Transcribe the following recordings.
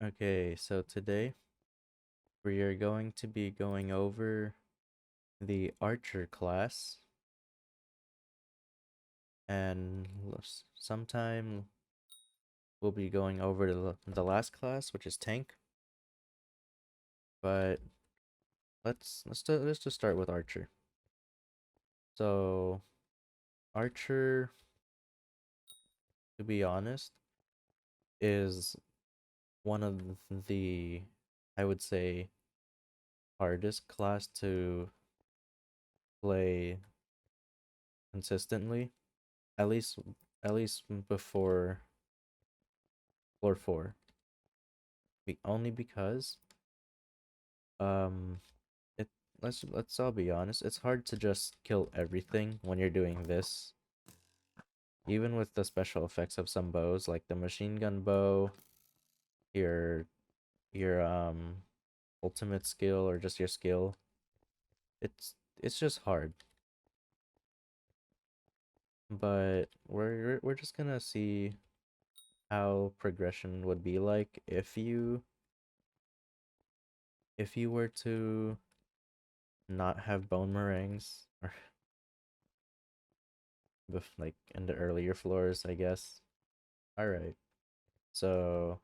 Okay, so today we are going to be going over the Archer class, and sometime we'll be going over the last class, which is Tank. But let's just start with Archer. So Archer, to be honest, is one of the, I would say, hardest class to play consistently. At least at least before floor 4. Only because um it let's all be honest, it's hard to just kill everything when you're doing this. Even with the special effects of some bows, like the machine gun bow, your your ultimate skill, or just your skill, it's just hard. But we're just gonna see how progression would be like if you were to not have bone meringues, or like in the earlier floors, I guess. All right. So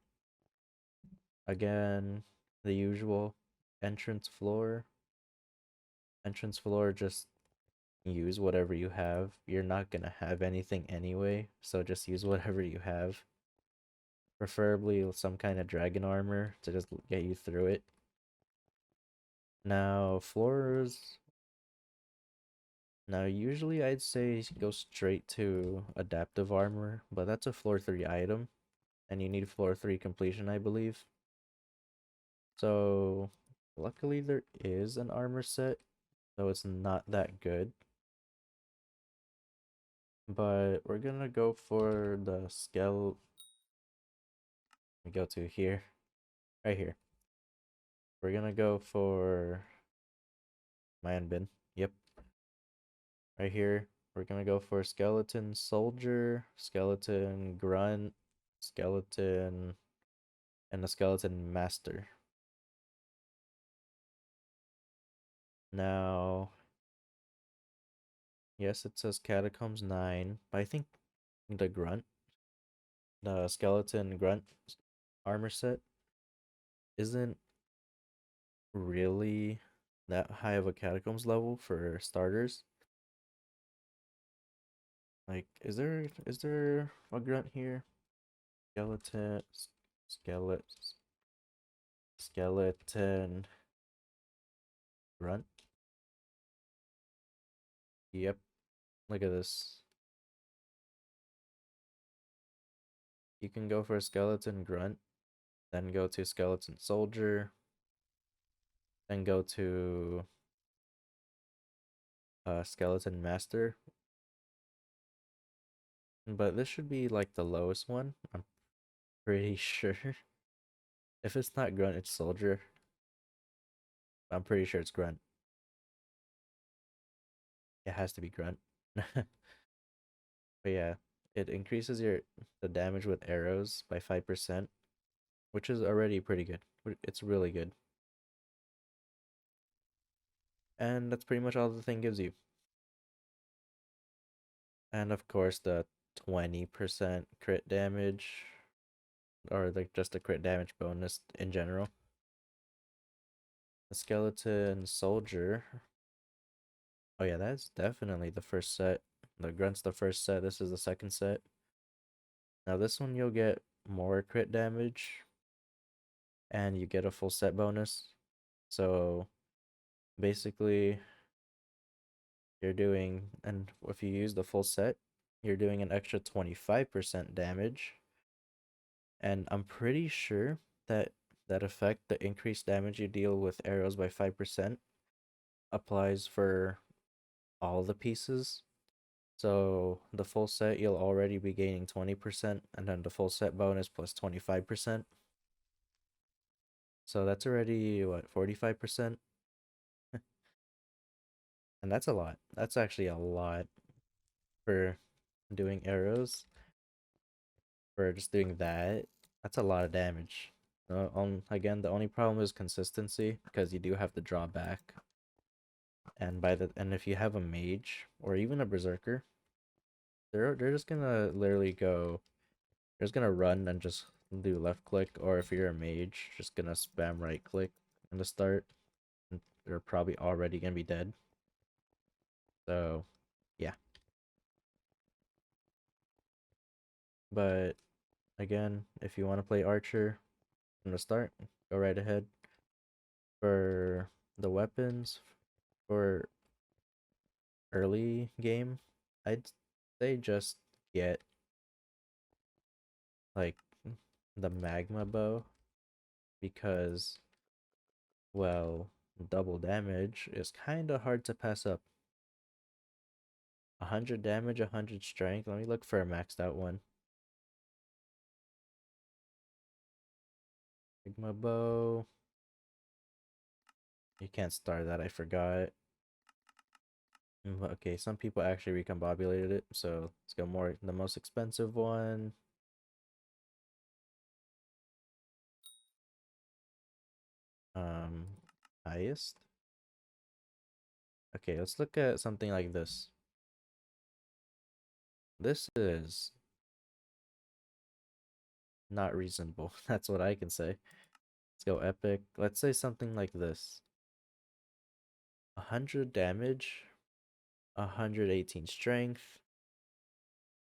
again, the usual entrance floor. Entrance floor, just use whatever you have. You're not gonna have anything anyway, so just use whatever you have. Preferably some kind of dragon armor to just get you through it. Now, floors. Now, usually I'd say go straight to adaptive armor, but that's a floor 3 item, and you need floor 3 completion, I believe. So, luckily there is an armor set, though it's not that good. But we're gonna go for the skeleton. We go to here, right here. We're gonna go for man bin. Yep, right here. We're gonna go for skeleton soldier, skeleton grunt, skeleton, and a skeleton master. Now, yes, it says catacombs 9, but I think the grunt, the skeleton grunt armor set isn't really that high of a catacombs level for starters. Like, is there a grunt here? Skeleton, skeleton, skeleton grunt. Yep, look at this. You can go for a skeleton grunt, then go to skeleton soldier, then go to skeleton master. But this should be like the lowest one, I'm pretty sure. If it's not grunt, it's soldier. I'm pretty sure it's grunt. It has to be grunt. But yeah, it increases the damage with arrows by 5%, which is already pretty good. It's really good. And that's pretty much all the thing gives you. And of course, the 20% crit damage, or like just a crit damage bonus in general. The skeleton soldier. Oh yeah, that's definitely the first set. The grunt's the first set. This is the second set. Now this one you'll get more crit damage, and you get a full set bonus. So basically, you're doing, and if you use the full set, you're doing an extra 25% damage. And I'm pretty sure that that effect, the increased damage you deal with arrows by 5%, applies for all the pieces. So the full set, you'll already be gaining 20%, and then the full set bonus plus 25%. So that's already, what, 45%? And that's a lot. That's actually a lot for doing arrows. For just doing that, that's a lot of damage. Again, the only problem is consistency because you do have to draw back. And if you have a mage or even a berserker, they're just gonna literally go. They're just gonna run and just do left click, or if you're a mage, just gonna spam right click in the start. And they're probably already gonna be dead. So, yeah. But again, if you want to play archer from the start, go right ahead. For the weapons, for early game, I'd say just get like the magma bow because, well, double damage is kind of hard to pass up. 100 damage, 100 strength. Let me look for a maxed out one. Magma bow. You can't start that, I forgot. Okay, some people actually recombobulated it, so let's go more the most expensive one. Um, Highest. Okay, let's look at something like this. This is not reasonable. That's what I can say. Let's go epic. Let's say something like this. 100 damage, 118 strength.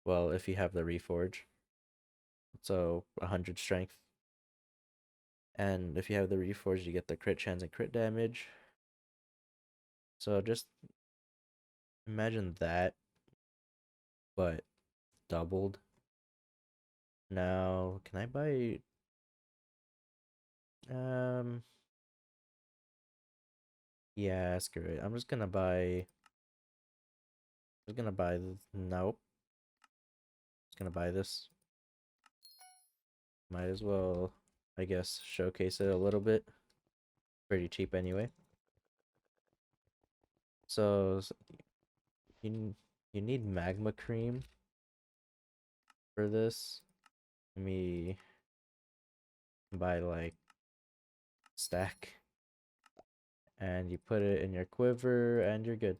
Well, if you have the reforge. So 100 strength. And if you have the reforge, you get the crit chance and crit damage. So just imagine that, but doubled. Now, can I buy yeah, screw it. Nope. Just gonna buy this. Might as well, I guess, showcase it a little bit. Pretty cheap anyway. So you you need magma cream for this. Let me buy like stack, and you put it in your quiver, and you're good.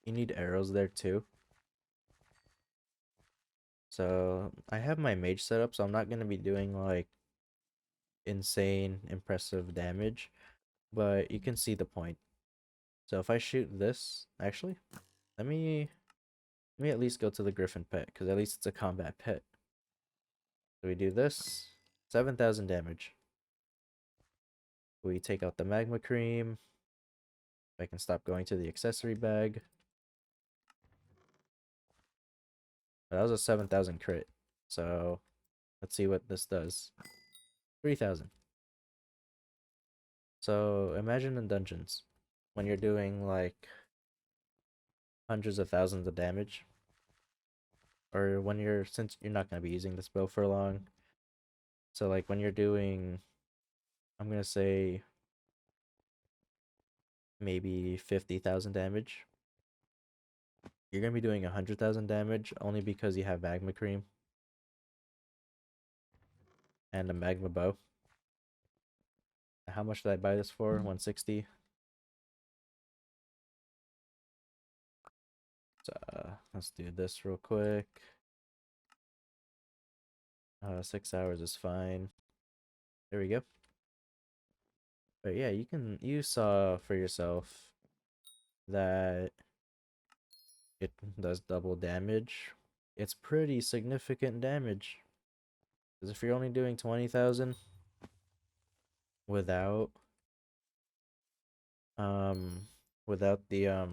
You need arrows there too. So I have my mage set up, so I'm not gonna be doing like insane impressive damage, but you can see the point. So if I shoot this, actually, let me at least go to the griffin pet, because at least it's a combat pet. So we do this, 7,000 damage. We take out the magma cream. I can stop going to the accessory bag. That was a 7,000 crit. So let's see what this does. 3,000. So imagine in dungeons when you're doing like hundreds of thousands of damage, or when since you're not going to be using this bow for long. So like when you're doing, I'm going to say maybe 50,000 damage. You're going to be doing 100,000 damage only because you have magma cream and a magma bow. How much did I buy this for? 160. So, let's do this real quick. 6 hours is fine. There we go. But yeah, you saw for yourself that it does double damage. It's pretty significant damage. Because if you're only doing 20,000 without um without the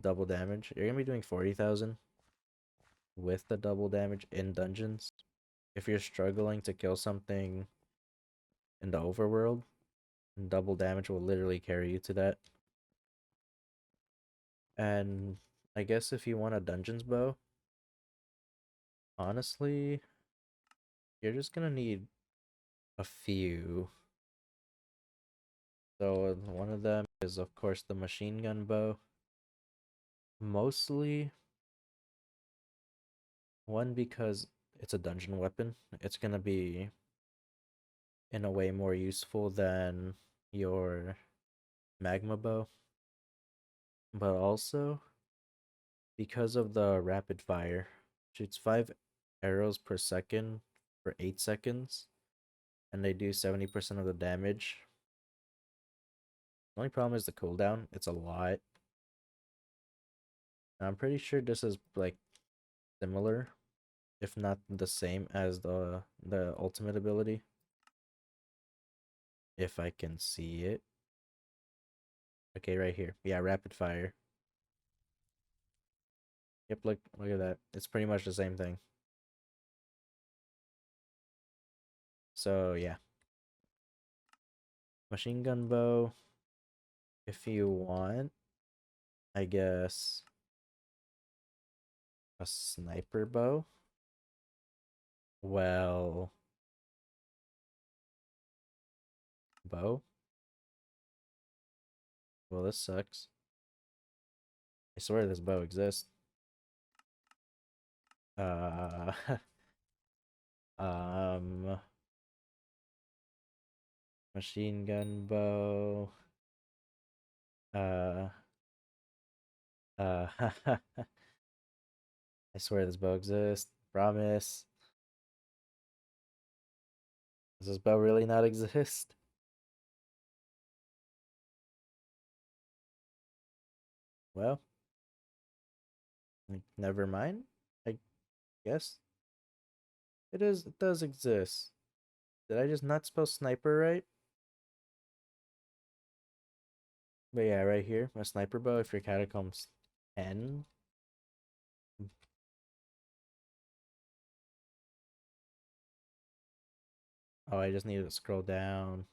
double damage, you're gonna be doing 40,000 with the double damage in dungeons. If you're struggling to kill something in the overworld, double damage will literally carry you to that. And I guess if you want a dungeons bow, honestly, you're just gonna need a few. So one of them is of course the machine gun bow. Mostly one because it's a dungeon weapon. It's gonna be in a way more useful than your magma bow. But also because of the rapid fire. Shoots 5 arrows per second for 8 seconds, and they do 70% of the damage. The only problem is the cooldown. It's a lot. I'm pretty sure this is like similar, if not the same as the ultimate ability. If I can see it. Okay, right here. Yeah, rapid fire. Yep, look at that. It's pretty much the same thing. So yeah. Machine gun bow. If you want, I guess a sniper bow. Well, bow? Well, this sucks. I swear this bow exists. Uh, um, machine gun bow. Uh, I swear this bow exists. Promise. Does this bow really not exist? Well, never mind. I guess it is. It does exist. Did I just not spell sniper right? But yeah, right here, a sniper bow. If your catacombs 10. Oh, I just need to scroll down.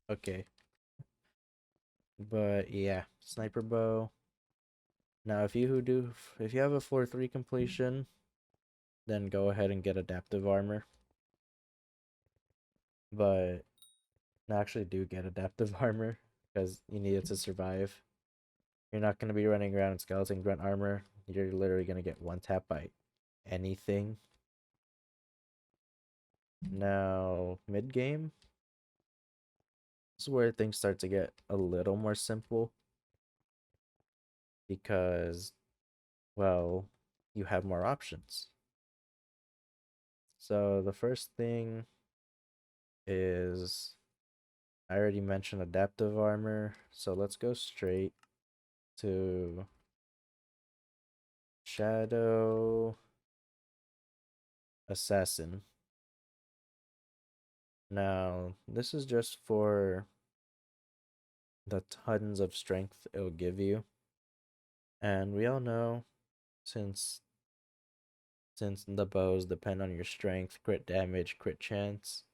Okay. But yeah, sniper bow. Now, if you have a floor 3 completion, then go ahead and get adaptive armor. But actually do get adaptive armor because you need it to survive. You're not going to be running around in skeleton grunt armor. You're literally going to get one tap by anything. Now, mid game, this is where things start to get a little more simple because, well, you have more options. So the first thing is I already mentioned adaptive armor, so let's go straight to Shadow Assassin. Now, this is just for the tons of strength it'll give you. And we all know since the bows depend on your strength, crit damage, crit chance,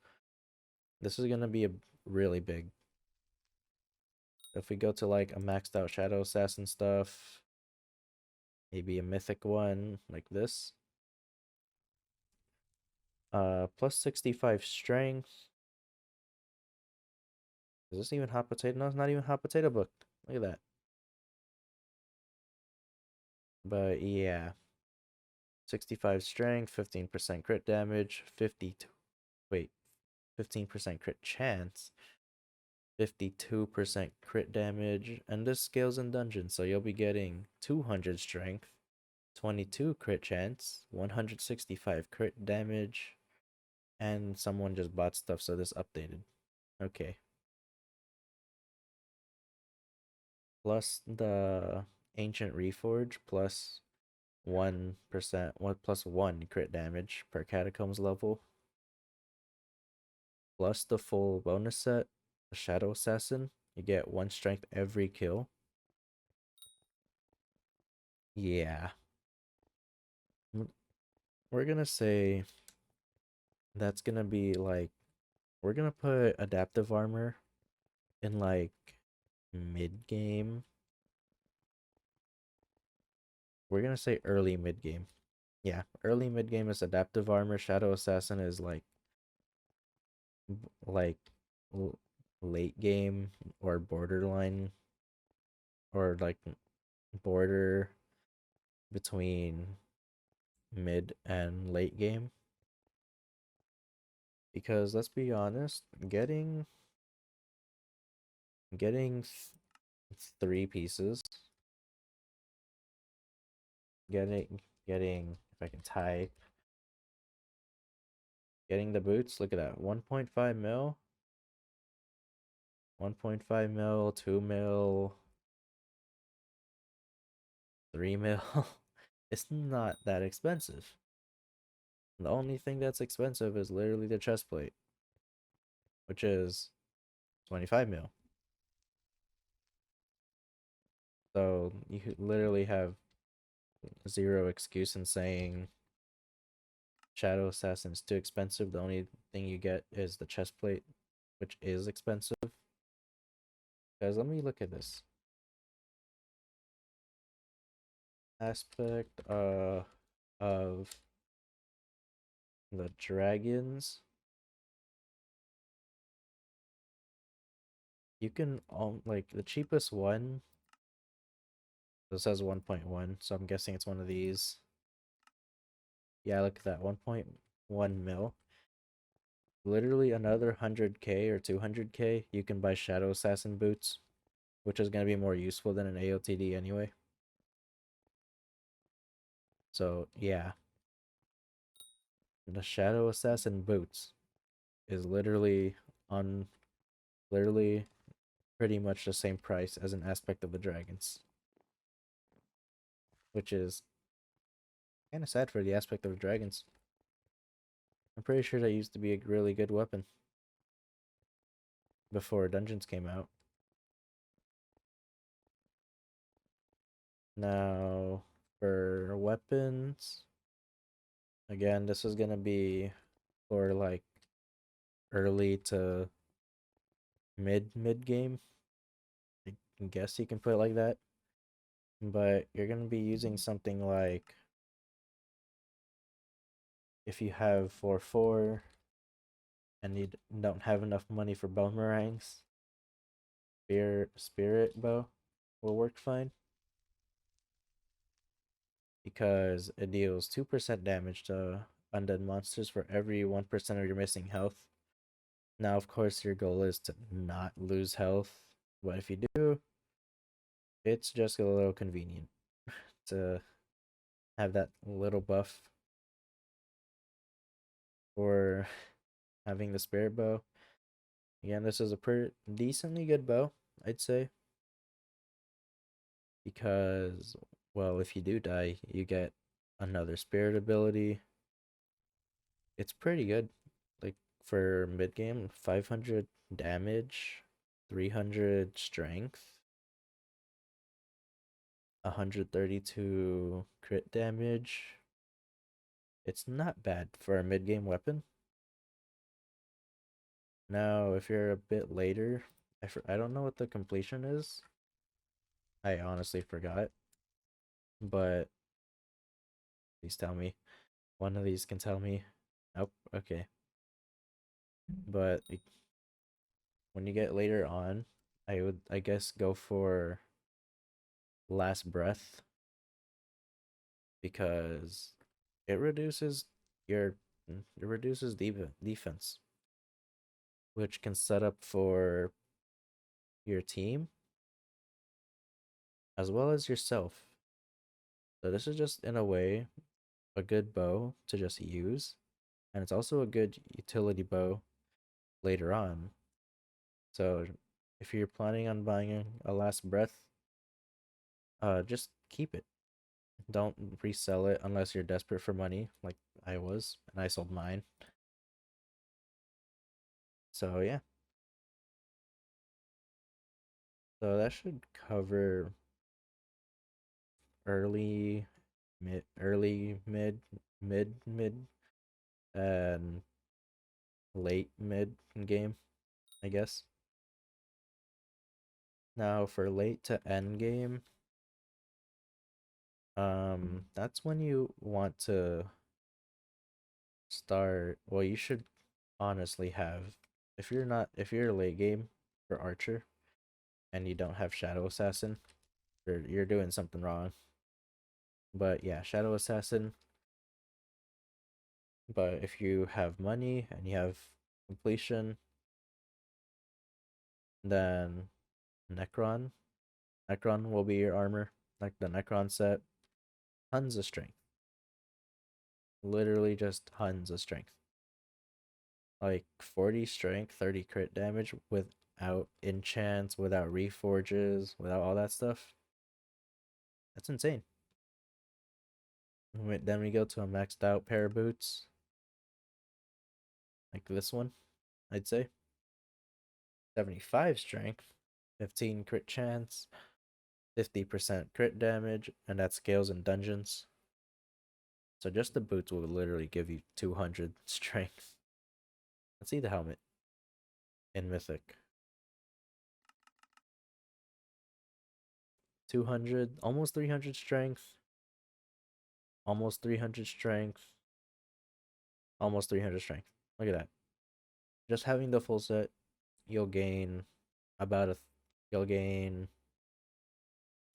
this is gonna be a really big. If we go to like a maxed out Shadow Assassin stuff, maybe a mythic one like this. Plus 65 strength. Is this even hot potato? No, it's not even hot potato book. Look at that. But yeah. 65 strength, 15% crit damage, 52. Wait, 15% crit chance, 52% crit damage, and this scales in dungeons, so you'll be getting 200 strength, 22 crit chance, 165 crit damage, and someone just bought stuff, so this updated. Okay. Plus the Ancient Reforge, plus 1%, 1 + 1 crit damage per Catacombs level, plus the full bonus set, the Shadow Assassin. You get 1 strength every kill. Yeah. We're gonna say that's gonna be like, we're gonna put adaptive armor in like mid game. We're gonna say early mid game. Yeah, early mid game is adaptive armor. Shadow Assassin is like like l- late game or borderline or like border between mid and late game. Because let's be honest, getting three pieces, getting if I can type, getting the boots. Look at that, 1.5 mil, 1.5 mil, 2 mil, 3 mil. It's not that expensive. The only thing that's expensive is literally the chest plate, which is 25 mil. So you literally have zero excuse in saying Shadow Assassin is too expensive. The only thing you get is the chest plate, which is expensive. Guys, let me look at this aspect of the dragons. You can like the cheapest one. This says 1.1, so I'm guessing it's one of these. Yeah, look at that, 1.1 mil. Literally another 100k or 200k, you can buy Shadow Assassin boots, which is going to be more useful than an AOTD anyway. So, yeah. The Shadow Assassin boots is on literally pretty much the same price as an aspect of the dragons, which is kind of sad for the aspect of the dragons. I'm pretty sure that used to be a really good weapon before dungeons came out. Now, for weapons, again, this is gonna be for like early to mid game. I guess you can put it like that. But you're gonna be using something like if you have 4-4 and you don't have enough money for boomerangs, spirit bow will work fine because it deals 2% damage to undead monsters for every 1% of your missing health. Now, of course, your goal is to not lose health, but if you do, it's just a little convenient to have that little buff for having the spirit bow. Again, this is a decently good bow, I'd say, because, well, if you do die, you get another spirit ability. It's pretty good. Like, for mid game, 500 damage, 300 strength, 132 crit damage. It's not bad for a mid game weapon. Now, if you're a bit later, I don't know what the completion is. I honestly forgot, but please tell me. One of these can tell me. Nope. Okay. But when you get later on, I guess go for Last Breath because it reduces your it reduces defense, which can set up for your team as well as yourself. So this is just in a way a good bow to just use, and it's also a good utility bow later on. So if you're planning on buying a Last Breath, just keep it. Don't resell it unless you're desperate for money, like I was, and I sold mine. So yeah. So that should cover early, mid, and late mid game, I guess. Now for late to end game, that's when you want to start. Well, you should honestly have if you're late game for Archer and you don't have Shadow Assassin, you're doing something wrong. But yeah, Shadow Assassin. But if you have money and you have completion, then Necron. Necron will be your armor. Like the Necron set. Tons of strength. Literally just tons of strength. Like 40 strength, 30 crit damage without enchants, without reforges, without all that stuff. That's insane. Then we go to a maxed out pair of boots. Like this one, I'd say. 75 strength, 15 crit chance, 50% crit damage, and that scales in dungeons. So just the boots will literally give you 200 strength. Let's see the helmet in Mythic. 200, almost 300 strength, almost 300 strength, almost 300 strength. Look at that. Just having the full set, you'll gain about you'll gain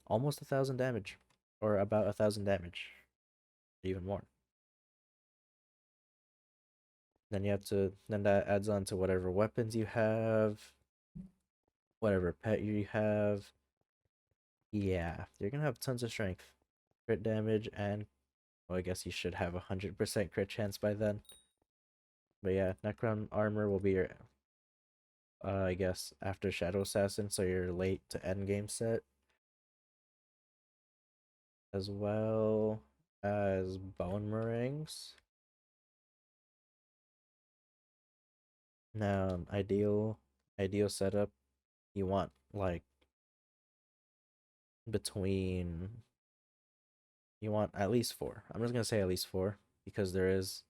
almost 1,000 damage, or about 1,000 damage, even more. Then you have to, then that adds on to whatever weapons you have, whatever pet you have. Yeah, you're gonna have tons of strength, crit damage, and well, I guess you should have 100% crit chance by then. But yeah, Necron armor will be your, I guess, after Shadow Assassin, so you're late to end game set, as well as bone meringues. Now, ideal setup, you want like between you want at least four. I'm just gonna say at least four because there is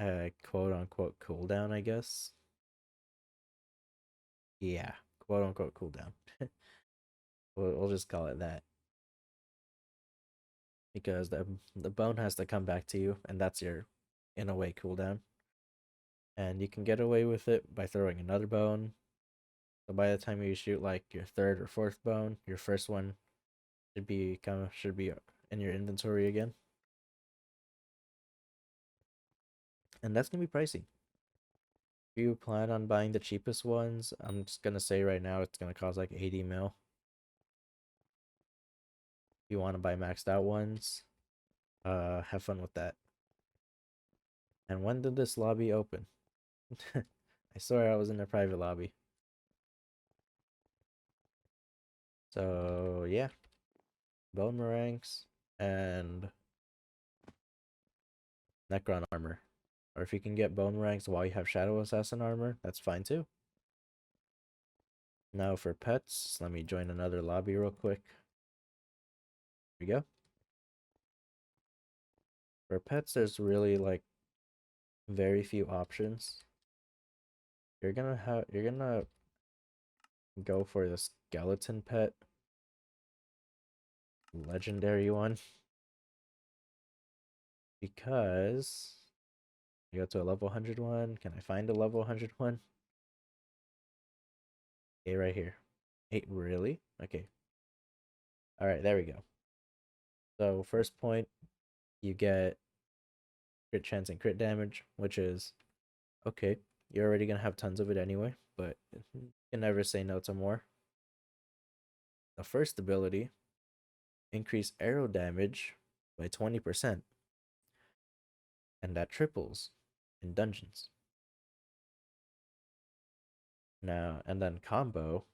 a quote unquote cooldown, I guess. Yeah, quote unquote cooldown. We'll just call it that because the bone has to come back to you, and that's your in a way cooldown. And you can get away with it by throwing another bone. So by the time you shoot like your third or fourth bone, your first one should be in your inventory again. And that's gonna be pricey. If you plan on buying the cheapest ones, I'm just gonna say right now it's gonna cost like 80 mil. If you want to buy maxed out ones, have fun with that. And when did this lobby open? I swear I was in a private lobby. So yeah, bone meringues and Necron armor. Or if you can get bone meringues while you have Shadow Assassin armor, that's fine too. Now for pets, let me join another lobby real quick. Here we go. For pets, there's really like very few options. You're gonna go for the skeleton pet, legendary one, because you go to a level 100 one. Can I find a level 100 one? Okay, right here. Hey, really? Okay. All right, there we go. So first point, you get crit chance and crit damage, which is okay. You're already gonna have tons of it anyway, but you can never say no to more. The first ability, increase arrow damage by 20%, and that triples in dungeons. Now, and then combo,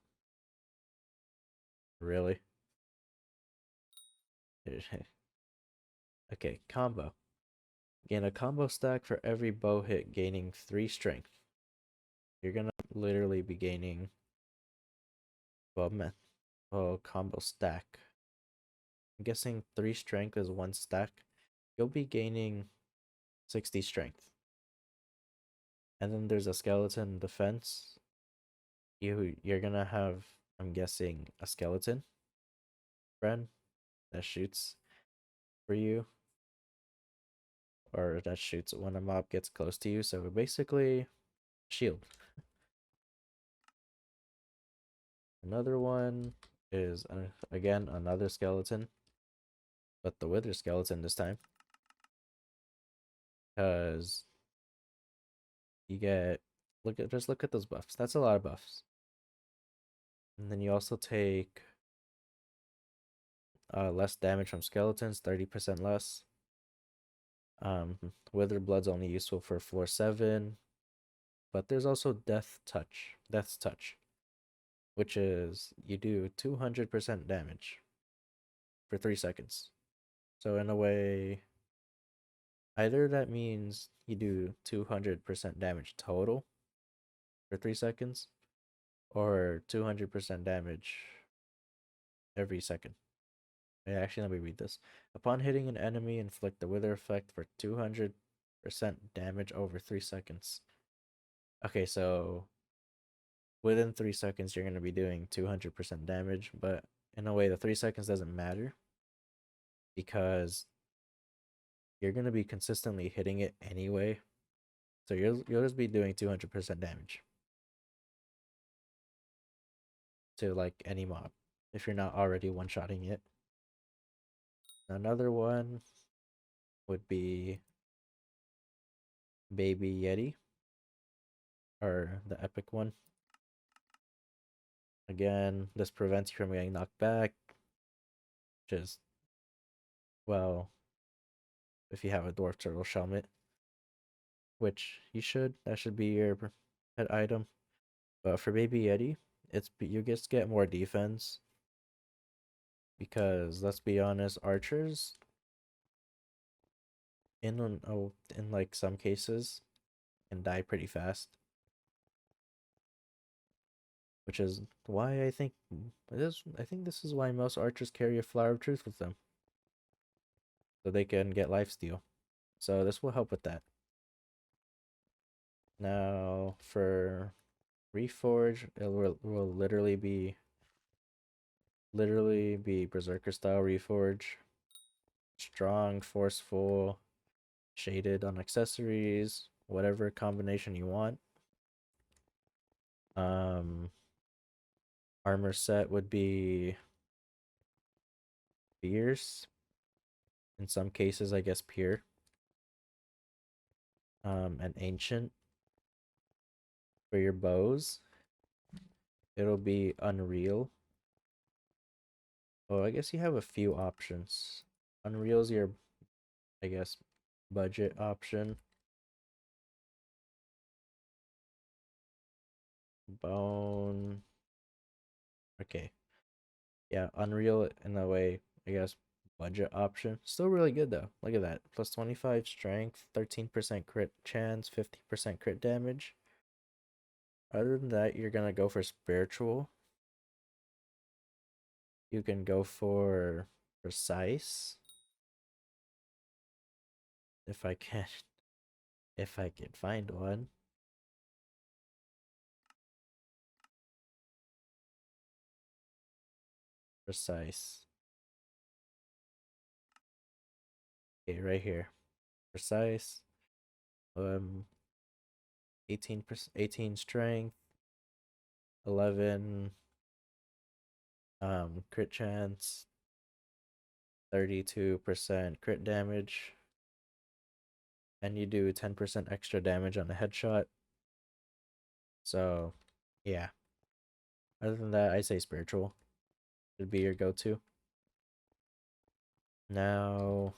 really? Okay, combo. Gain a combo stack for every bow hit, gaining 3 strength. You're gonna literally be gaining, well, combo stack. I'm guessing 3 strength is 1 stack. You'll be gaining 60 strength. And then there's a skeleton defense. You're gonna have, I'm guessing, a skeleton friend that shoots for you. or that shoots when a mob gets close to you. So basically, shield. Another one is again another skeleton, but the wither skeleton this time, because you get look at those buffs. That's a lot of buffs. And then you also take less damage from skeletons, 30% less. Wither blood's only useful for floor 7, but there's also Death's touch, which is you do 200% damage for 3 seconds. So in a way, either that means you do 200% damage total for 3 seconds, or 200% damage every second. Yeah, actually, let me read this. Upon hitting an enemy, inflict the wither effect for 200% damage over 3 seconds. Okay, so within 3 seconds, you're going to be doing 200% damage, but in a way, the 3 seconds doesn't matter because you're going to be consistently hitting it anyway. So you'll just be doing 200% damage to like any mob if you're not already one-shotting it. Another one would be Baby Yeti, or the epic one. Again, this prevents you from getting knocked back. Just, well, if you have a dwarf turtle helmet, which you should, that should be your pet item. But for Baby Yeti, you just get more defense because let's be honest, archers in like some cases can die pretty fast, which is why I think this is why most archers carry a flower of truth with them, so they can get lifesteal. So this will help with that. Now for Reforge, it will literally be Berserker style Reforge. Strong, forceful, shaded on accessories, whatever combination you want. Armor set would be fierce. In some cases, I guess pure. And ancient. For your bows, it'll be unreal. Oh, I guess you have a few options. Unreal's your, I guess, budget option. Bone. Okay. Yeah, Unreal in a way, I guess, budget option. Still really good though. Look at that. Plus 25 strength, 13% crit chance, 50% crit damage. Other than that, you're gonna go for spiritual. You can go for precise. If I can if I can find one. Precise. Okay, right here. Precise. 18 strength, 11 crit chance, 32% crit damage, and you do 10% extra damage on a headshot. So, yeah. Other than that, I say spiritual would be your go-to. Now,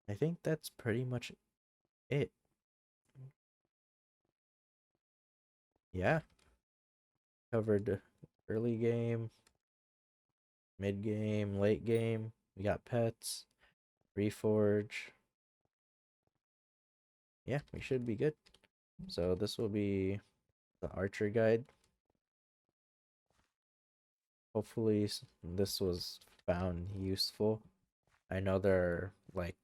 I think that's pretty much it. Yeah. Covered early game, mid game, late game. We got pets, reforge. Yeah, we should be good. So this will be the archer guide. Hopefully this was found useful. I know there are like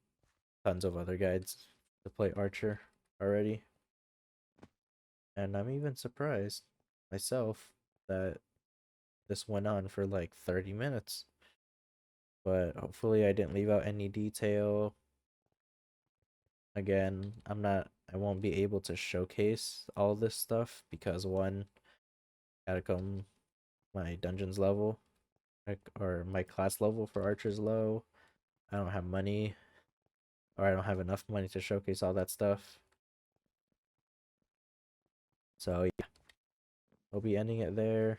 tons of other guides to play archer already. And I'm even surprised myself that this went on for like 30 minutes. But hopefully I didn't leave out any detail. Again, I won't be able to showcase all this stuff because one, gotta come my dungeons level, or my class level for archers low. I don't have money, or I don't have enough money to showcase all that stuff. So yeah, we'll be ending it there.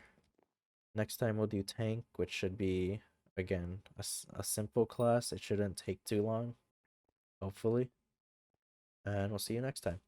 Next time we'll do tank, which should be, again, a simple class. It shouldn't take too long, hopefully. And we'll see you next time.